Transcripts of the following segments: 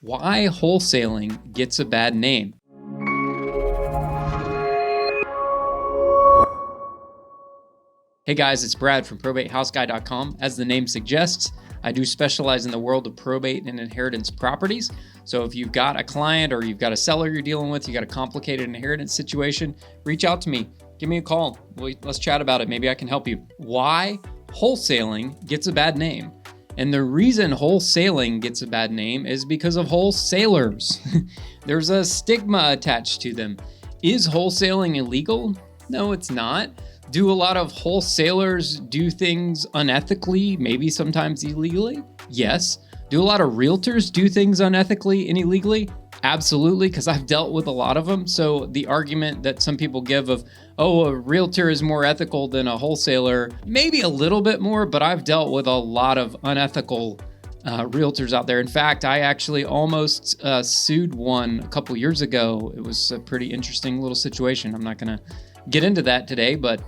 Why wholesaling gets a bad name. Hey guys, it's Brad from probatehouseguy.com. As the name suggests, I do specialize in the world of probate and inheritance properties. So if you've got a client or you've got a seller you're dealing with, you got a complicated inheritance situation, reach out to me. Give me a call. Let's chat about it. Maybe I can help you. Why wholesaling gets a bad name. And the reason wholesaling gets a bad name is because of wholesalers. There's a stigma attached to them. Is wholesaling illegal? No, it's not. Do a lot of wholesalers do things unethically, maybe sometimes illegally? Yes. Do a lot of realtors do things unethically and illegally? Absolutely, because I've dealt with a lot of them. So the argument that some people give of, oh, a realtor is more ethical than a wholesaler, maybe a little bit more, but I've dealt with a lot of unethical realtors out there. In fact, I actually almost sued one a couple years ago. It was a pretty interesting little situation. I'm not going to get into that today, but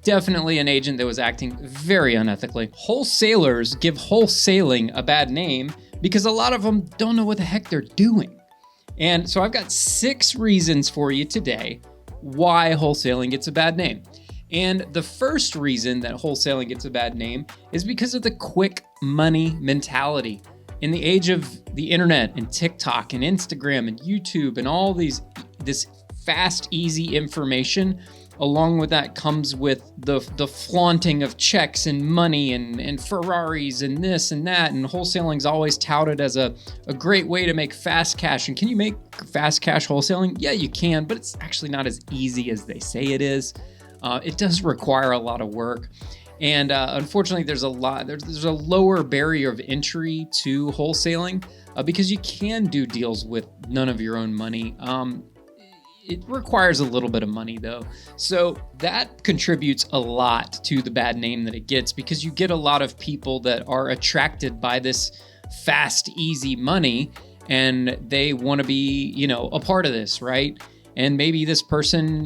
definitely an agent that was acting very unethically. Wholesalers give wholesaling a bad name because a lot of them don't know what the heck they're doing. And so I've got 6 reasons for you today why wholesaling gets a bad name. And the first reason that wholesaling gets a bad name is because of the quick money mentality. In the age of the internet and TikTok and Instagram and YouTube and all this fast, easy information, along with that comes with the flaunting of checks and money and Ferraris and this and that. And wholesaling's always touted as a great way to make fast cash. And can you make fast cash wholesaling? Yeah, you can, but it's actually not as easy as they say it is. It does require a lot of work. And unfortunately, there's a lower barrier of entry to wholesaling because you can do deals with none of your own money. It requires a little bit of money though. So that contributes a lot to the bad name that it gets because you get a lot of people that are attracted by this fast, easy money and they want to be, a part of this, right? And maybe this person,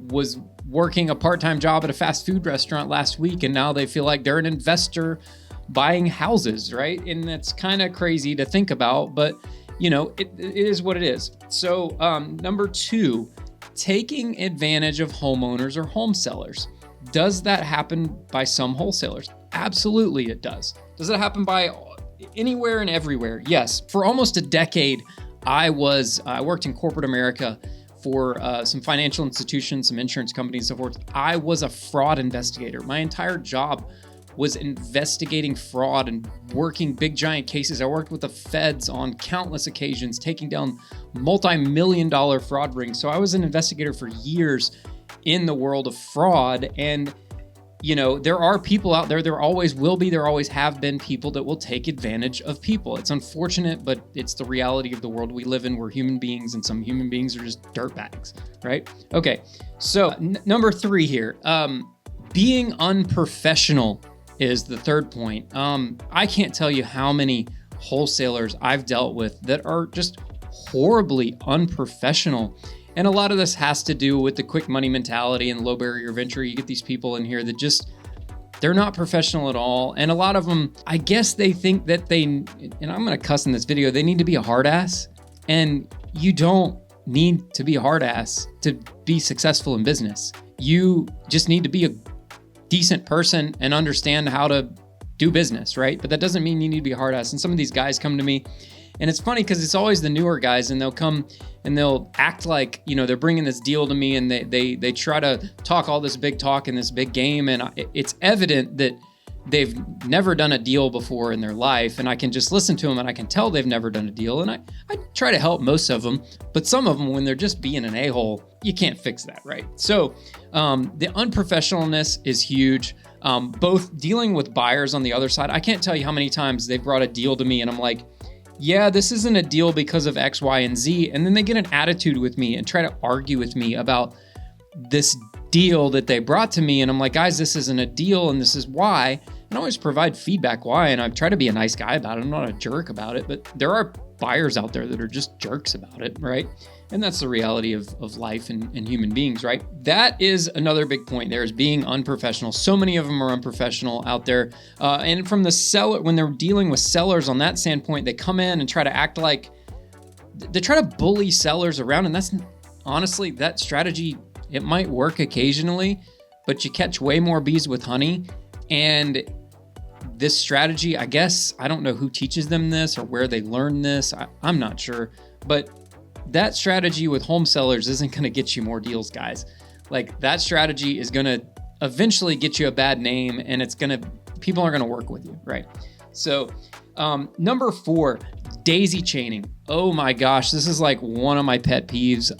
was working a part-time job at a fast food restaurant last week and now they feel like they're an investor buying houses, right? And that's kind of crazy to think about, but it is what it is. So number 2, taking advantage of homeowners or home sellers. Does that happen by some wholesalers? Absolutely it does. Does it happen by anywhere and everywhere? Yes. For almost a decade, I worked in corporate America for some financial institutions, some insurance companies, and so forth. I was a fraud investigator. My entire job was investigating fraud and working big giant cases. I worked with the feds on countless occasions, taking down multi-million-dollar fraud rings. So I was an investigator for years in the world of fraud. And, there are people out there, there always will be, there always have been people that will take advantage of people. It's unfortunate, but it's the reality of the world we live in. We're human beings and some human beings are just dirtbags, right? Okay, so number 3 here, being unprofessional is the third point. I can't tell you how many wholesalers I've dealt with that are just horribly unprofessional. And a lot of this has to do with the quick money mentality and low barrier of entry. You get these people in here that they're not professional at all. And a lot of them, I guess they think that and I'm gonna cuss in this video, they need to be a hard ass. And you don't need to be a hard ass to be successful in business. You just need to be a decent person and understand how to do business, right? But that doesn't mean you need to be a hard ass. And some of these guys come to me and it's funny because it's always the newer guys and they'll come and they'll act like, they're bringing this deal to me and they try to talk all this big talk and this big game. And it's evident that they've never done a deal before in their life. And I can just listen to them and I can tell they've never done a deal. And I try to help most of them, but some of them, when they're just being an a-hole, you can't fix that, right? So the unprofessionalness is huge. Both dealing with buyers on the other side. I can't tell you how many times they've brought a deal to me and I'm like, yeah, this isn't a deal because of X, Y, and Z. And then they get an attitude with me and try to argue with me about this deal that they brought to me. And I'm like, guys, this isn't a deal and this is why. And I always provide feedback why. And I try to be a nice guy about it. I'm not a jerk about it. But there are buyers out there that are just jerks about it, right? And that's the reality of life and human beings, right? That is another big point there, is being unprofessional. So many of them are unprofessional out there. And from the seller, when they're dealing with sellers on that standpoint, they come in and try to act like, they try to bully sellers around. And that's honestly, that strategy, it might work occasionally, but you catch way more bees with honey. And this strategy, I guess, I don't know who teaches them this or where they learn this. I'm not sure, but that strategy with home sellers isn't going to get you more deals, guys. Like, that strategy is going to eventually get you a bad name, and people aren't going to work with you, right? So, number 4, daisy chaining. Oh my gosh, this is like one of my pet peeves.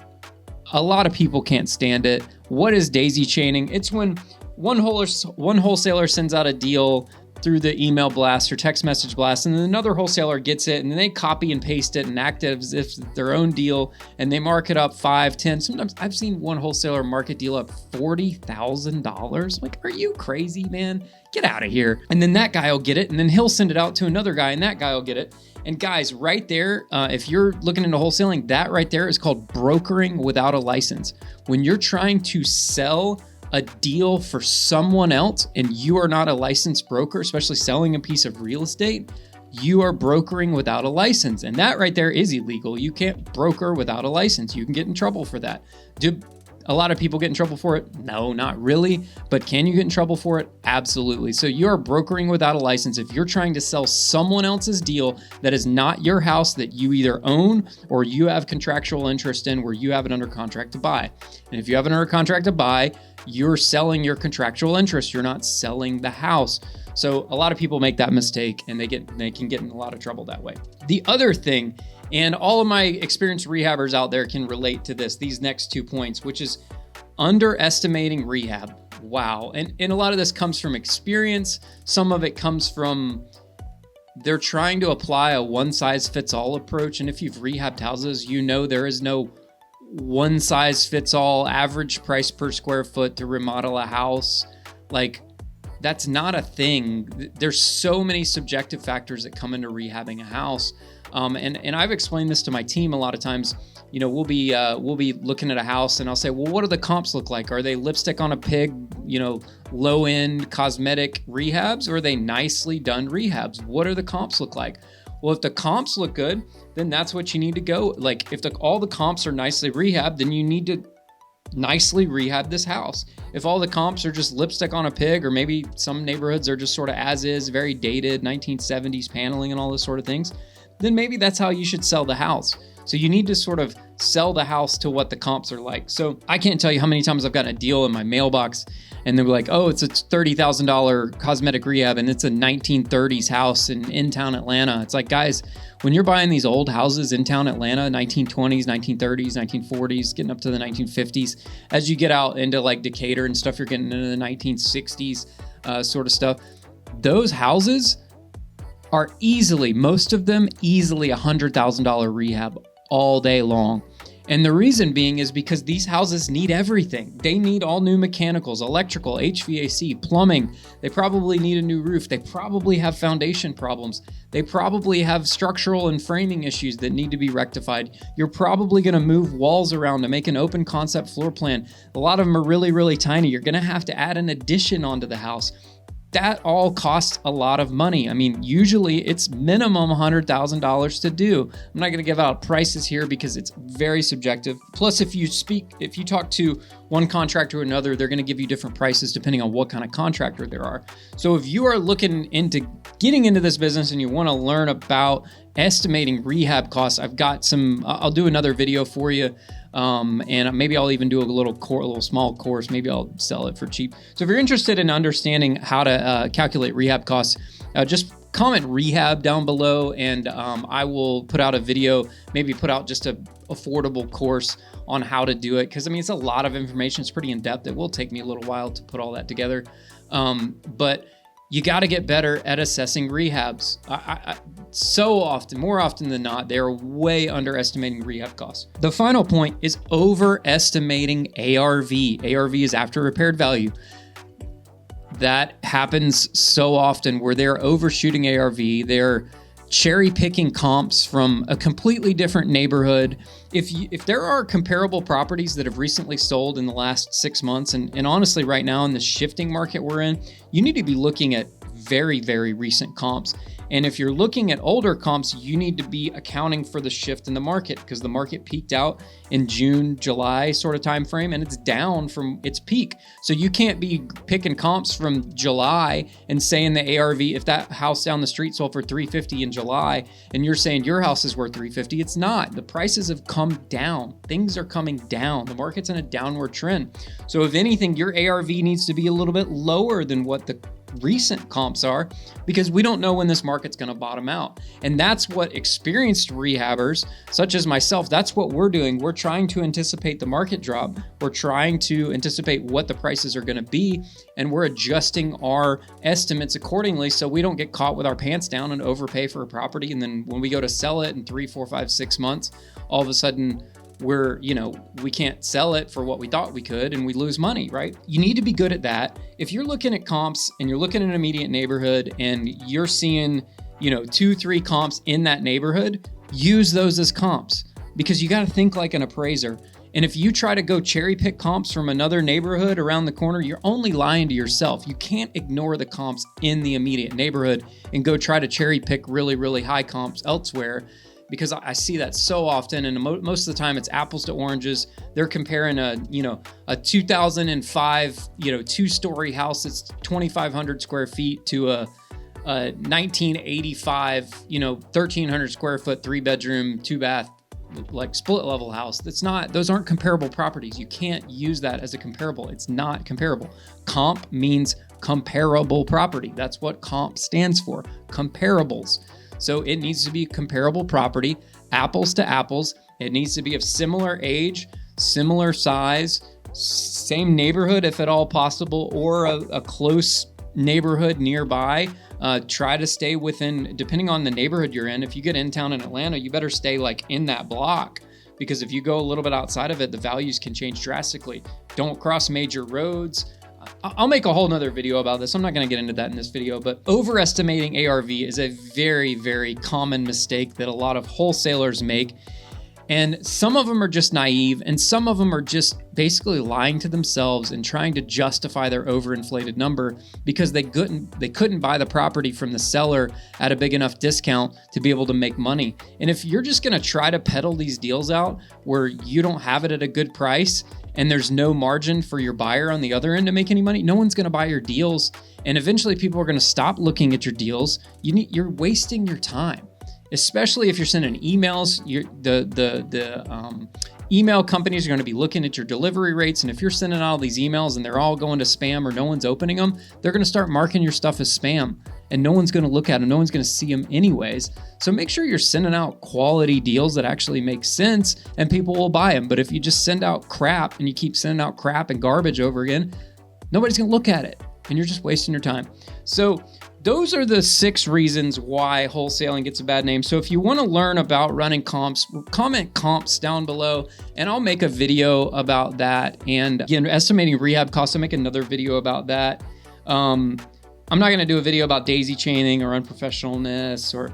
A lot of people can't stand it. What is daisy chaining? It's when one wholesaler sends out a deal through the email blast or text message blast, and then another wholesaler gets it and then they copy and paste it and act as if it's their own deal, and they mark it up 5, 10. Sometimes I've seen one wholesaler market deal up $40,000. Like, are you crazy, man? Get out of here. And then that guy will get it, and then he'll send it out to another guy, and that guy will get it. And guys, right there, if you're looking into wholesaling, that right there is called brokering without a license. When you're trying to sell a deal for someone else and you are not a licensed broker, especially selling a piece of real estate, you are brokering without a license. And that right there is illegal. You can't broker without a license. You can get in trouble for that. Do a lot of people get in trouble for it? No, not really. But can you get in trouble for it? Absolutely. So you are brokering without a license if you're trying to sell someone else's deal that is not your house, that you either own or you have contractual interest in, where you have it under contract to buy. And if you have it under contract to buy, you're selling your contractual interest. You're not selling the house. So a lot of people make that mistake, and they can get in a lot of trouble that way. The other thing, and all of my experienced rehabbers out there can relate to this, these next 2 points, which is underestimating rehab. Wow. And a lot of this comes from experience. Some of it comes from they're trying to apply a one-size-fits-all approach. And if you've rehabbed houses, you know there is no one-size-fits-all average price per square foot to remodel a house. Like, that's not a thing. There's so many subjective factors that come into rehabbing a house. And I've explained this to my team a lot of times. You know, we'll be looking at a house and I'll say, well, what do the comps look like? Are they lipstick on a pig, low end cosmetic rehabs, or are they nicely done rehabs? What do the comps look like? Well, if the comps look good, then that's what you need to go. Like, if all the comps are nicely rehabbed, then you need to nicely rehab this house. If all the comps are just lipstick on a pig, or maybe some neighborhoods are just sort of as is, very dated 1970s paneling and all those sort of things, then maybe that's how you should sell the house. So you need to sort of sell the house to what the comps are like. So I can't tell you how many times I've gotten a deal in my mailbox and they're like, oh, it's a $30,000 cosmetic rehab and it's a 1930s house in town Atlanta. It's like, guys, when you're buying these old houses in town Atlanta, 1920s, 1930s, 1940s, getting up to the 1950s, as you get out into like Decatur and stuff, you're getting into the 1960s sort of stuff. Those houses are most of them easily $100,000 rehab all day long. And the reason being is because these houses need everything. They need all new mechanicals, electrical, HVAC, plumbing. They probably need a new roof. They probably have foundation problems. They probably have structural and framing issues that need to be rectified. You're probably going to move walls around to make an open concept floor plan. A lot of them are really, really tiny. You're going to have to add an addition onto the house. That all costs a lot of money. I mean, usually it's minimum $100,000 to do. I'm not going to give out prices here because it's very subjective. Plus, if you talk to one contractor or another, they're going to give you different prices depending on what kind of contractor there are. So if you are looking into getting into this business and you want to learn about estimating rehab costs, I'll do another video for you. And maybe I'll even do a little small course. Maybe I'll sell it for cheap. So if you're interested in understanding how to calculate rehab costs, just comment rehab down below, and I will put out a video, maybe put out just an affordable course on how to do it. Because I mean, it's a lot of information. It's pretty in depth. It will take me a little while to put all that together. But you got to get better at assessing rehabs. So often, more often than not, they are way underestimating rehab costs. The final point is overestimating ARV. ARV is after repaired value. That happens so often where they're overshooting ARV. They're cherry picking comps from a completely different neighborhood. If there are comparable properties that have recently sold in the last 6 months, and honestly right now in the shifting market we're in, you need to be looking at very, very recent comps. And if you're looking at older comps, you need to be accounting for the shift in the market, because the market peaked out in June, July sort of time frame, and it's down from its peak. So you can't be picking comps from July and saying the ARV, if that house down the street sold for $350 in July and you're saying your house is worth $350, it's not. The prices have come down. Things are coming down. The market's in a downward trend. So if anything, your ARV needs to be a little bit lower than what the recent comps are, because we don't know when this market's going to bottom out. And that's what experienced rehabbers such as myself, that's what we're doing. We're trying to anticipate the market drop. We're trying to anticipate what the prices are going to be, and we're adjusting our estimates accordingly so we don't get caught with our pants down and overpay for a property. And then when we go to sell it in 3, 4, 5, 6 months, all of a sudden we can't sell it for what we thought we could, and we lose money, right? You need to be good at that. If you're looking at comps and you're looking at an immediate neighborhood and you're seeing, 2, 3 comps in that neighborhood, use those as comps, because you got to think like an appraiser. And if you try to go cherry pick comps from another neighborhood around the corner, you're only lying to yourself. You can't ignore the comps in the immediate neighborhood and go try to cherry pick really, really high comps elsewhere, because I see that so often, and most of the time it's apples to oranges. They're comparing a 2005 2-story house that's 2,500 square feet to a 1985 1,300 square foot 3-bedroom 2-bath like split level house. Those aren't comparable properties. You can't use that as a comparable. It's not comparable. Comp means comparable property. That's what comp stands for, comparables. So it needs to be comparable property, apples to apples. It needs to be of similar age, similar size, same neighborhood if at all possible, or a close neighborhood nearby. Try to stay within, depending on the neighborhood you're in. If you get in town in Atlanta, you better stay like in that block, because if you go a little bit outside of it, the values can change drastically. Don't cross major roads. I'll make a whole nother video about this. I'm not going to get into that in this video, but overestimating ARV is a very, very common mistake that a lot of wholesalers make. And some of them are just naive, and some of them are just basically lying to themselves and trying to justify their overinflated number because they couldn't buy the property from the seller at a big enough discount to be able to make money. And if you're just going to try to peddle these deals out where you don't have it at a good price and there's no margin for your buyer on the other end to make any money, no one's going to buy your deals. And eventually people are going to stop looking at your deals. You're wasting your time. Especially if you're sending emails, the email companies are going to be looking at your delivery rates. And if you're sending out all these emails and they're all going to spam or no one's opening them, they're going to start marking your stuff as spam and no one's going to look at them. No one's going to see them anyways. So make sure you're sending out quality deals that actually make sense and people will buy them. But if you just send out crap and you keep sending out crap and garbage over again, nobody's going to look at it and you're just wasting your time. So those are the 6 reasons why wholesaling gets a bad name. So if you want to learn about running comps, comment comps down below and I'll make a video about that. And again, estimating rehab costs, I'll make another video about that. I'm not going to do a video about daisy chaining or unprofessionalness or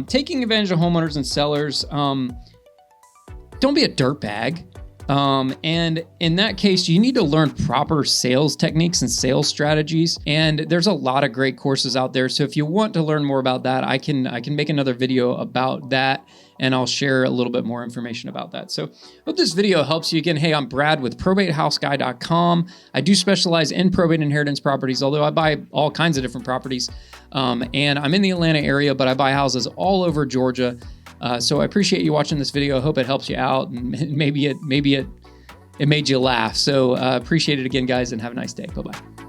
taking advantage of homeowners and sellers. Don't be a dirtbag. And in that case, you need to learn proper sales techniques and sales strategies. And there's a lot of great courses out there. So if you want to learn more about that, I can make another video about that and I'll share a little bit more information about that. So hope this video helps you. Again, hey, I'm Brad with probatehousiguy.com. I do specialize in probate inheritance properties, although I buy all kinds of different properties. And I'm in the Atlanta area, but I buy houses all over Georgia. So I appreciate you watching this video. I hope it helps you out and maybe it made you laugh. So appreciate it again, guys, and have a nice day. Bye-bye.